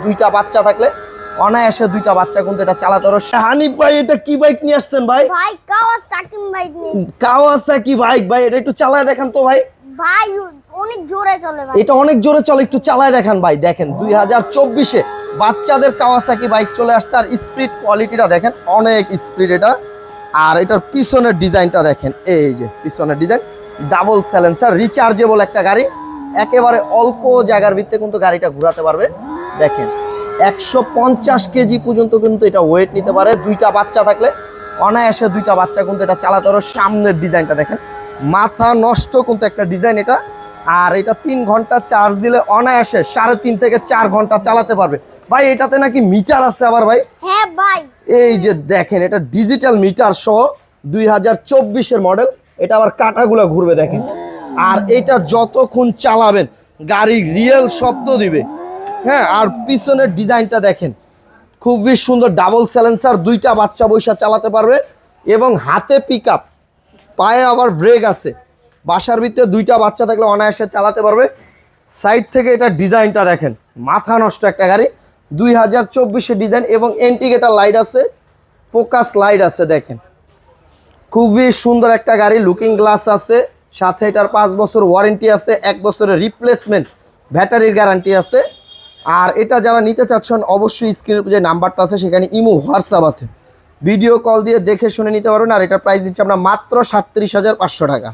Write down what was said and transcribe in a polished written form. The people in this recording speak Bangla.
দুইটা বাচ্চা থাকলে অনায়াসে দুইটা বাচ্চা কিন্তু এটা চালাতে পারো। হানিফ ভাই এটা কি বাইক নিয়ে আসছেন ভাই? ভাই কাওয়াসাকি বাইক নিয়ে। কাওয়াসাকি বাইক ভাই, এটা একটু চালায় দেখান তো ভাই। ভাই অনেক জোরে চলে ভাই, এটা অনেক জোরে চলে, একটু চালায় দেখান ভাই। দেখেন 2024-এ বাচ্চাদের কাওয়াসাকি বাইক চলে আসছে, আর স্পিড কোয়ালিটিটা দেখেন, অনেক স্পিড এটা। আর এটার পিছনের ডিজাইনটা দেখেন, এই যে পিছনের ডিজাইন, ডাবল সাইলেন্সার, রিচার্জেবল একটা গাড়ি। একেবারে অল্প জায়গার ভিতরে কিন্তু গাড়িটা ঘোরাতে পারবে। দেখেন 150 কেজি পর্যন্ত কিন্তু এটা ওয়েট নিতে পারে। দুইটা বাচ্চা থাকলে অনায়াসে দুইটা বাচ্চা কিন্তু এটা চালাতে পারো। সামনের ডিজাইনটা দেখেন, মাথা নষ্ট কিন্তু একটা ডিজাইন এটা। আর এটা 3 ঘন্টা চার্জ দিলে অনায়াসে 3.5 থেকে 4 ঘন্টা চালাতে পারবে ভাই। এটাতে নাকি মিটার আছে আবার ভাই। হ্যাঁ ভাই, এই যে দেখেন, এটা ডিজিটাল মিটার সহ 2024-এর মডেল। এটা আবার কাঁটাগুলো ঘুরবে দেখেন। আর এটা যতক্ষণ চালাবেন গাড়ি রিয়েল শব্দ দিবে। হ্যাঁ, আর পিছনের ডিজাইনটা দেখেন, খুবই সুন্দর, ডাবল সাইলেন্সার, দুইটা বাচ্চা বৈশা চালাতে পারবে। এবং হাতে পিক আপ, পায়ে আবার ব্রেক আছে। বাসার ভিতরে দুইটা বাচ্চা থাকলে অনায়াসে চালাতে পারবে। সাইড থেকে এটা ডিজাইনটা দেখেন, মাথা নষ্ট একটা গাড়ি। 2024-এর ডিজাইন এবং ইন্ডিকেটর লাইট আছে, ফোকাস লাইট আছে। দেখেন খুবই সুন্দর একটা গাড়ি, লুকিং গ্লাস আছে সাথে। এটার 5 বছর ওয়ারেন্টি আছে, 1 বছরের রিপ্লেসমেন্ট ব্যাটারির গ্যারান্টি আছে। আর এটা যারা নিতে চাচ্ছেন অবশ্যই স্ক্রিনের যে নাম্বারটা আছে সেখানে ইমো হোয়াটসঅ্যাপ আছে, ভিডিও কল দিয়ে দেখে শুনে নিতে পারবেন। আর এটার প্রাইস দিচ্ছি আমরা মাত্র 37,500 টাকা।